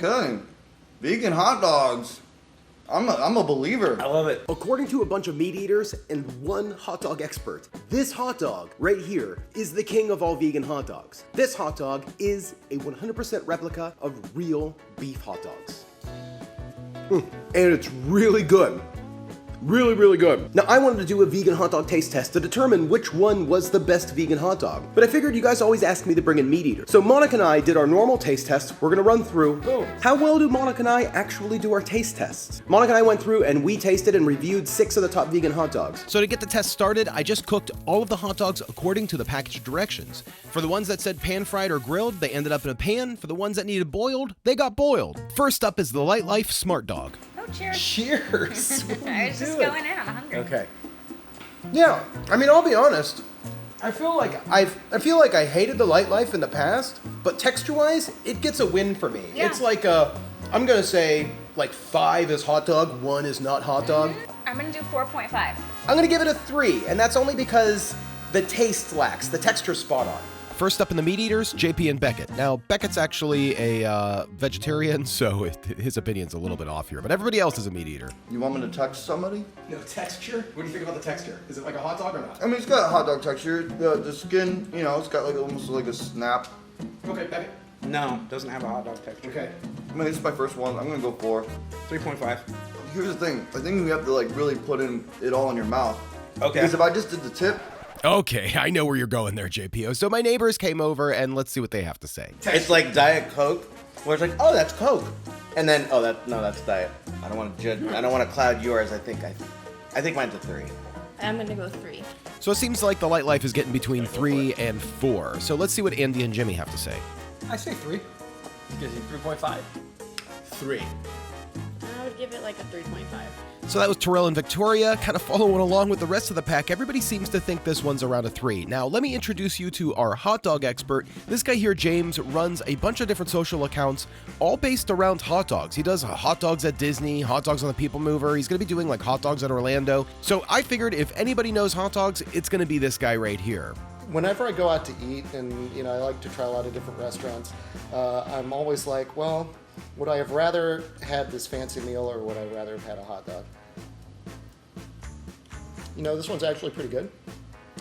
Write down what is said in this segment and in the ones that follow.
Okay. Vegan hot dogs. I'm a believer. I love it. According to a bunch of meat eaters and one hot dog expert, this hot dog right here is the king of all vegan hot dogs. This hot dog is a 100% replica of real beef hot dogs. And it's really good. Really, really good. Now, I wanted to do a vegan hot dog taste test to determine which one was the best vegan hot dog. But I figured you guys always ask me to bring in meat eaters. So Monica and I did our normal taste test. We're gonna run through how well do Monica and I actually do our taste tests. Monica and I went through and we tasted and reviewed 6 of the top vegan hot dogs. So to get the test started, I just cooked all of the hot dogs according to the package directions. For the ones that said pan-fried or grilled, they ended up in a pan. For the ones that needed boiled, they got boiled. First up is the Light Life Smart Dog. Oh, cheers. Cheers. I was just going in. I'm hungry. Okay. Yeah, I mean, I'll be honest. I feel like I hated the Light Life in the past, but texture-wise, it gets a win for me. Yeah. It's like I'm gonna say like 5 is hot dog, 1 is not hot dog. I'm going to do 4.5. I'm gonna give it a 3, and that's only because the taste lacks, the texture's spot on. First up in the meat eaters, JP and Beckett. Now, Beckett's actually a vegetarian, so his opinion's a little bit off here, but everybody else is a meat eater. You want me to text somebody? No texture? What do you think about the texture? Is it like a hot dog or not? I mean, it's got hot dog texture. The skin, you know, it's got like almost like a snap. Okay, Beckett. No, doesn't have a hot dog texture. Okay. I mean, this is my first one. I'm gonna go 4. 3.5. Here's the thing. I think you have to like really put it all in your mouth. Okay. Because if I just did the tip, Okay, I know where you're going there, JPO. So my neighbors came over, and let's see what they have to say. It's like Diet Coke, where it's like, oh, that's Coke, and then that's Diet. I don't want to judge. I don't want to cloud yours. I think mine's a 3. I'm gonna go 3. So it seems like the Light Life is getting between 3 and 4. So let's see what Andy and Jimmy have to say. I say 3. Gives you 3.5. 3. I would give it like a 3.5. So that was Terrell and Victoria, kind of following along with the rest of the pack. Everybody seems to think this one's around a 3. Now, let me introduce you to our hot dog expert. This guy here, James, runs a bunch of different social accounts, all based around hot dogs. He does hot dogs at Disney, hot dogs on the People Mover. He's going to be doing like hot dogs at Orlando. So I figured if anybody knows hot dogs, it's going to be this guy right here. Whenever I go out to eat, and I like to try a lot of different restaurants, I'm always like, well, would I have rather had this fancy meal, or would I rather have had a hot dog? This one's actually pretty good.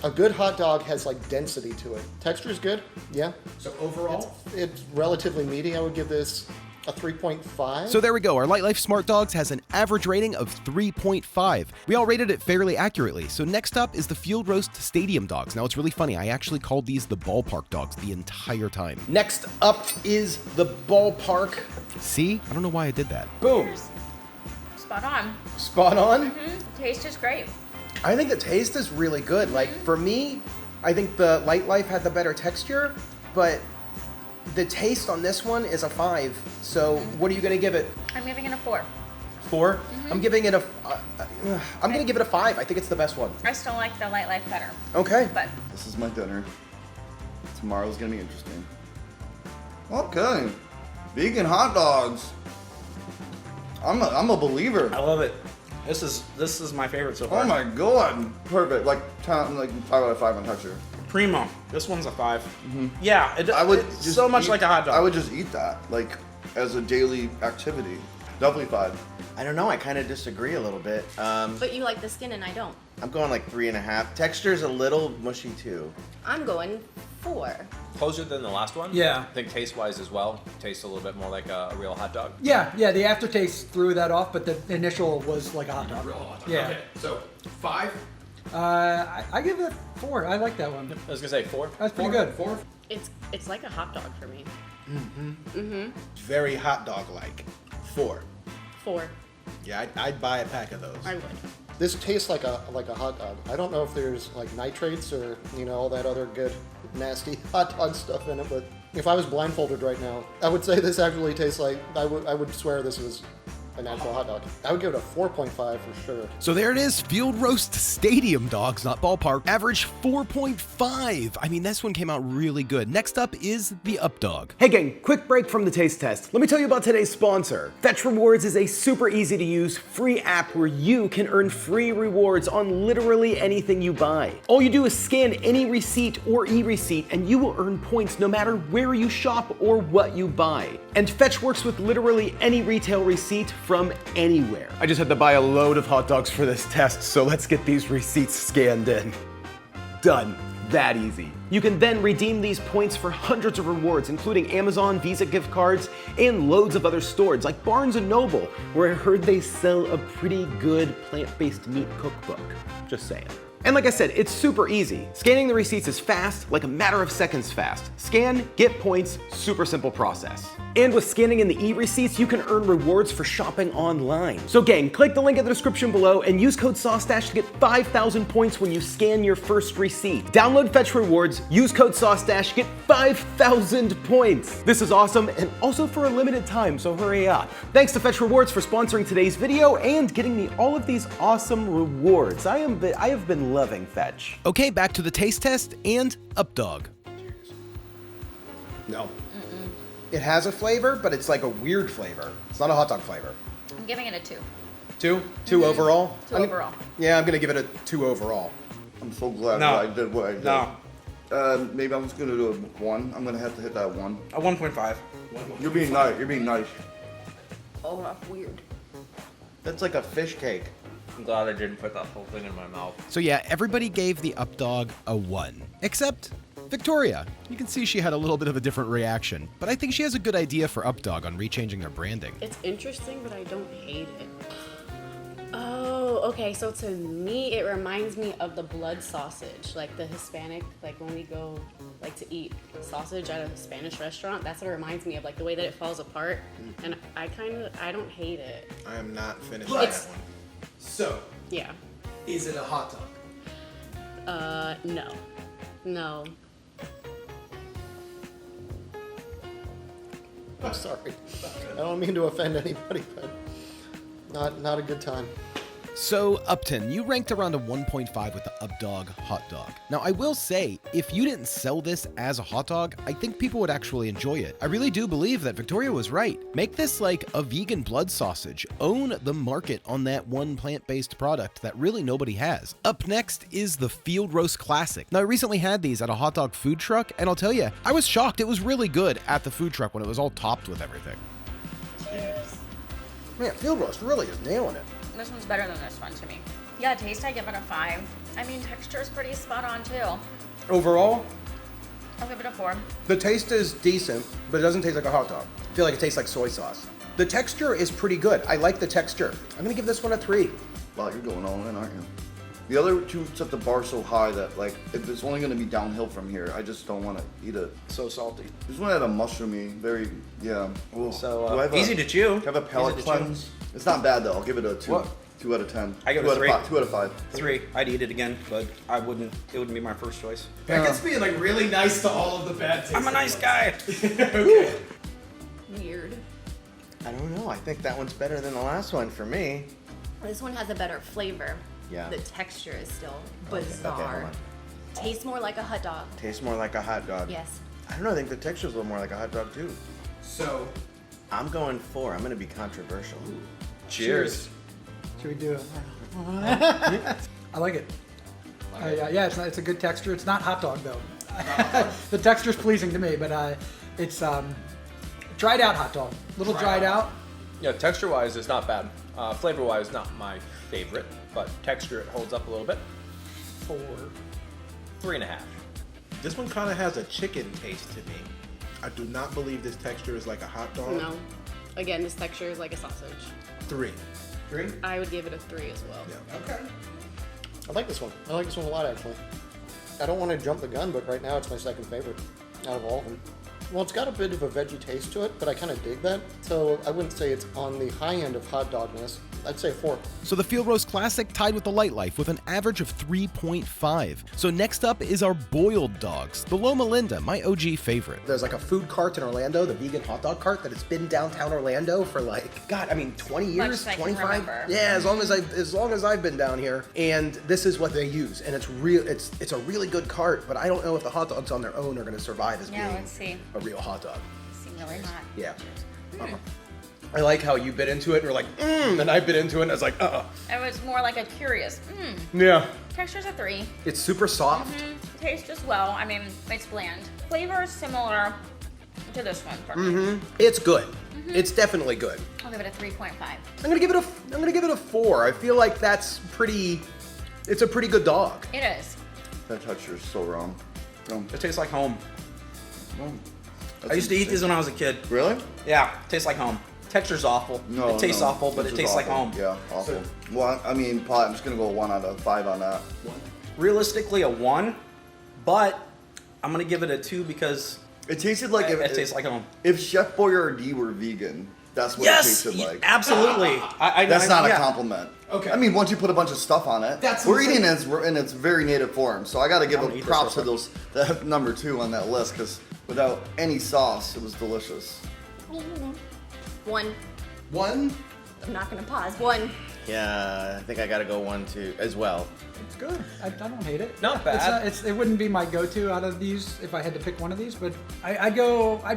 A good hot dog has like density to it. Texture's good, yeah. So overall, it's relatively meaty. I would give this a 3.5. So there we go. Our Light Life Smart Dogs has an average rating of 3.5. We all rated it fairly accurately. So next up is the Field Roast Stadium Dogs. Now it's really funny. I actually called these the ballpark dogs the entire time. next up is the ballpark. See? I don't know why I did that. Boom. Spot on. Spot on. Taste is great. I think the taste is really good. Like for me, I think the Light Life had the better texture, but the taste on this one is a 5. So what are you gonna give it? I'm giving it a 4. 4? I'm giving it I'm gonna give it a 5. I think it's the best one. I still like the Light Life better. Okay. But this is my dinner. Tomorrow's gonna be interesting. Okay. Vegan hot dogs. I'm a believer. I love it. This is my favorite so far. Oh my god. Perfect. Like 5 out of 5 on texture. Primo. This one's a 5. Yeah, it's just so much eat- like a hot dog. I would just eat that, like, as a daily activity. Definitely 5. I don't know. I kind of disagree a little bit. But you like the skin and I don't. I'm going like 3.5. Texture's a little mushy too. I'm going 4. Closer than the last one? Yeah. I think taste-wise as well. Tastes a little bit more like a real hot dog. Yeah, the aftertaste threw that off, but the initial was like a hot dog. Real hot dog. Yeah. Okay. So 5. I give it 4. I like that one. I was gonna say 4. That's pretty good. 4. It's like a hot dog for me. Very hot dog-like. 4. 4. Yeah, I'd buy a pack of those. I would. This tastes like a hot dog. I don't know if there's like nitrates or all that other good nasty hot dog stuff in it, but if I was blindfolded right now, I would say this actually tastes like I would swear this was an actual hot dog. I would give it a 4.5 for sure. So there it is, Field Roast Stadium Dogs, not ballpark. Average 4.5. I mean, this one came out really good. Next up is the Up Dog. Hey gang, quick break from the taste test. Let me tell you about today's sponsor. Fetch Rewards is a super easy to use free app where you can earn free rewards on literally anything you buy. All you do is scan any receipt or e-receipt and you will earn points no matter where you shop or what you buy. And Fetch works with literally any retail receipt from anywhere. I just had to buy a load of hot dogs for this test, so let's get these receipts scanned in. Done. That easy. You can then redeem these points for hundreds of rewards, including Amazon, Visa gift cards, and loads of other stores like Barnes & Noble, where I heard they sell a pretty good plant-based meat cookbook. Just saying. And like I said, it's super easy. Scanning the receipts is fast, like a matter of seconds fast. Scan, get points, super simple process. And with scanning in the e-receipts, you can earn rewards for shopping online. So gang, click the link in the description below and use code SauceStache to get 5,000 points when you scan your first receipt. Download Fetch Rewards, use code SauceStache, get 5,000 points. This is awesome and also for a limited time, so hurry up. Thanks to Fetch Rewards for sponsoring today's video and getting me all of these awesome rewards. I have been loving Fetch. Okay, back to the taste test and Up Dog. No. It has a flavor, but it's like a weird flavor. It's not a hot dog flavor. I'm giving it a 2. 2? 2 overall? 2 overall. Yeah, I'm gonna give it a 2 overall. I'm so glad No. that I did what I did. No. Maybe I'm just gonna do a 1. I'm gonna have to hit that 1. A 1.5. You're being nice. You're being nice. Oh, that's weird. That's like a fish cake. I'm glad I didn't put that whole thing in my mouth. So yeah, everybody gave the Up Dog a 1, except Victoria. You can see she had a little bit of a different reaction, but I think she has a good idea for Up Dog on rechanging their branding. It's interesting, but I don't hate it. Oh, okay. So to me, it reminds me of the blood sausage, like the Hispanic, like when we go like to eat sausage at a Spanish restaurant. That's what it reminds me of, like the way that it falls apart. And I don't hate it. I am not finished But- that one. So, Yeah. is it a hot dog? No. No. I'm sorry. I don't mean to offend anybody, but not a good time. So, Upton, you ranked around a 1.5 with the Up Dog hot dog. Now, I will say, if you didn't sell this as a hot dog, I think people would actually enjoy it. I really do believe that Victoria was right. Make this like a vegan blood sausage. Own the market on that one plant-based product that really nobody has. Up next is the Field Roast Classic. Now, I recently had these at a hot dog food truck, and I'll tell you, I was shocked. It was really good at the food truck when it was all topped with everything. Man, Field Roast really is nailing it. This one's better than this one to me. Yeah, taste, I give it a 5. I mean, texture is pretty spot on too. Overall, I'll give it a 4. the taste is decent, but it doesn't taste like a hot dog. I feel like it tastes like soy sauce. The texture is pretty good. I like the texture. I'm gonna give this one a 3. Wow, you're going all in, aren't you? The other two set the bar so high that, like, if it's only gonna be downhill from here, I just don't want to eat it. So salty. This one had a mushroomy, very, yeah. Ooh. So, Do I have easy to chew. Have a palate Easy to chew. cleanse? It's not bad though. I'll give it a 2. What? 2 out of 10. I give it 2 a 3. out of 5. 2 out of 5. 3. I'd eat it again, but I wouldn't. It wouldn't be my first choice. Beckett's being like really nice to all of the bad taste. I'm a nice guy. Okay. Weird. I don't know. I think that one's better than the last one for me. This one has a better flavor. Yeah. The texture is still Okay, bizarre. hold on. Tastes more like a hot dog. Tastes more like a hot dog. Yes. I don't know. I think the texture's a little more like a hot dog too. So, I'm going 4. I'm gonna be controversial. cheers. Should we do it? I like it. Yeah, it's a good texture. It's not hot dog though. The texture's pleasing to me, but it's dried out hot dog. A little dried out. Yeah, texture-wise, it's not bad. Flavor-wise, not my favorite, but texture, it holds up a little bit. 4. 3.5. This one kind of has a chicken taste to me. I do not believe this texture is like a hot dog. No. Again, this texture is like a sausage. 3. 3? I would give it a 3 as well. Yeah. Okay. I like this one. I like this one a lot, actually. I don't want to jump the gun, but right now it's my second favorite out of all of them. Well, it's got a bit of a veggie taste to it, but I kind of dig that. So I wouldn't say it's on the high end of hot dogness, I'd say 4. So the Field Roast Classic tied with the Light Life with an average of 3.5. So next up is our boiled dogs. The Loma Linda, my OG favorite. There's like a food cart in Orlando, the vegan hot dog cart, that it's been downtown Orlando for like, God, I mean, 20 Much years, as I can 25. remember. Yeah, as long as I've been down here, and this is what they use, and it's a really good cart. But I don't know if the hot dogs on their own are going to survive as Yeah, being let's see. a real hot dog. Seem really hot. Yeah. I like how you bit into it and were like, and I bit into it and I was like, It was more like a curious. Yeah. Texture's a 3. It's super soft. Tastes just well. I mean, it's bland. Flavor is similar to this one for me. It's good. It's definitely good. I'll give it a 3.5. I'm gonna give it a 4. I feel like that's pretty. It's a pretty good dog. It is. That texture is so wrong. It tastes like home. That's I used to eat these when I was a kid. Really? Yeah, tastes like home. Texture's awful. No, it tastes no, awful, but this it is tastes like awful. home. Yeah, awful. Well, I mean, probably I'm just gonna go 1 out of 5 on that. Realistically, a 1, but I'm gonna give it a 2 because It tasted like it tastes like home. if Chef Boyardee were vegan. That's what it tasted like. Absolutely. That's not a yeah. compliment. Okay. I mean, once you put a bunch of stuff on it, That's we're insane. eating in its very native form. So I got to give I'm gonna eat this props to real those that number 2 on that list because without any sauce, it was delicious. 1. 1. I'm not gonna pause. 1. Yeah, I think I gotta go 1, 2 as well. It's good. I don't hate it. Not bad. It wouldn't be my go-to out of these if I had to pick one of these, but I'd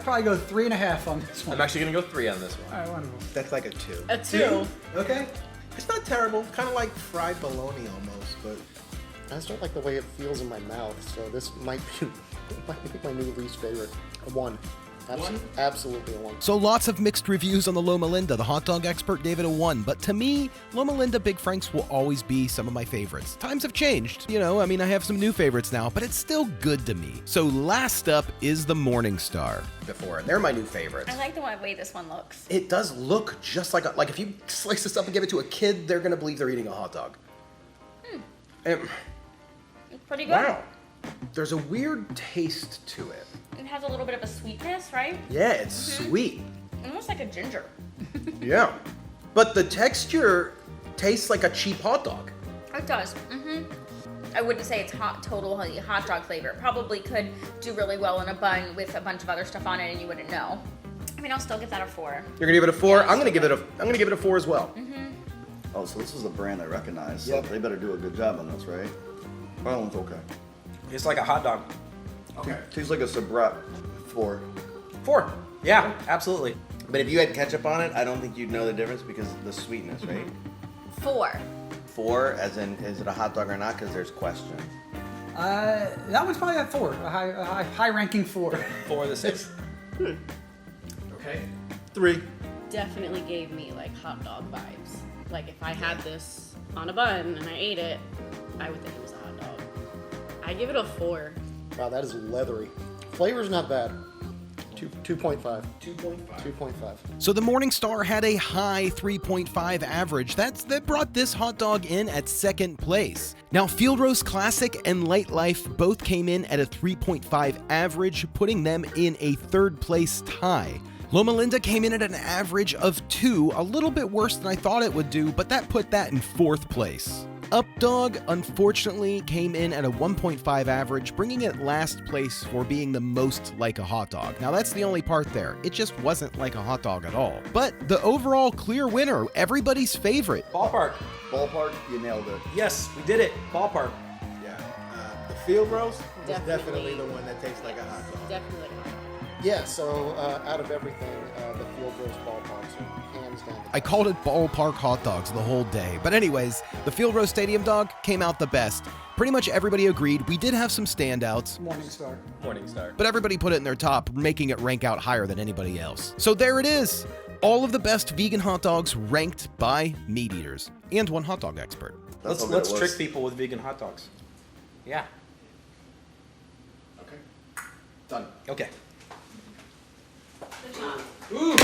probably go 3.5 on this one. I'm actually gonna go 3 on this one. All right, wonderful. That's like a 2. A 2. Okay. It's not terrible. Kind of like fried bologna almost, but I just don't like the way it feels in my mouth, so this might be my new least favorite. A 1. Absolutely a 1. So lots of mixed reviews on the Loma Linda. The hot dog expert gave it a 1, but to me, Loma Linda Big Franks will always be some of my favorites. Times have changed, you know, I mean, I have some new favorites now, but it's still good to me. So last up is the Morningstar. before, and they're my new favorites. I like the way this one looks. It does look just like if you slice this up and give it to a kid, they're gonna believe they're eating a hot dog. And, It's pretty good. wow, there's a weird taste to it. It has a little bit of a sweetness, right? Yeah, it's sweet. Almost like a ginger. Yeah, but the texture tastes like a cheap hot dog. It does. I wouldn't say it's total hot dog flavor. It probably could do really well in a bun with a bunch of other stuff on it, and you wouldn't know. I mean, I'll still give that a 4. You're gonna give it a 4. Yeah, I'm gonna give it a 4 as well. Oh, so this is a brand I recognize. So they better do a good job on this, right? That one's okay. It's like a hot dog. Okay. Tastes like a Sabrat 4. 4. Yeah, absolutely. But if you had ketchup on it, I don't think you'd know the difference because of the sweetness, right? 4. 4, as in, is it a hot dog or not? Because there's questions. That one's probably a 4, a high-ranking 4. 4 the 6. Okay. 3. Definitely gave me like hot dog vibes. Like if I had this on a bun and I ate it, I would think it was a hot dog. I give it a 4. Wow, that is leathery. Flavor's not bad. 2.5. 2.5. 2.5. So the Morningstar had a high 3.5 average. That brought this hot dog in at second place. Now, Field Roast Classic and Light Life both came in at a 3.5 average, putting them in a third place tie. Loma Linda came in at an average of 2, a little bit worse than I thought it would do, but that put that in fourth place. Up Dog, unfortunately, came in at a 1.5 average, bringing it last place for being the most like a hot dog. Now, that's the only part there. It just wasn't like a hot dog at all. But the overall clear winner, everybody's favorite. Ballpark. Ballpark, you nailed it. Yes, we did it. Ballpark. Yeah. The Field Roast is Definitely. definitely the one that tastes like a hot dog. Definitely like a hot dog. Yeah, so out of everything, the Field Roast ballparks are hands down. I called it ballpark hot dogs the whole day. But anyways, the Field Roast Stadium Dog came out the best. Pretty much everybody agreed. We did have some standouts, Morningstar. Morningstar. but everybody put it in their top, making it rank out higher than anybody else. So there it is. All of the best vegan hot dogs ranked by meat eaters and one hot dog expert. That's how good Let's it was. trick people with vegan hot dogs. Yeah. Okay. Done. Okay. Ooh,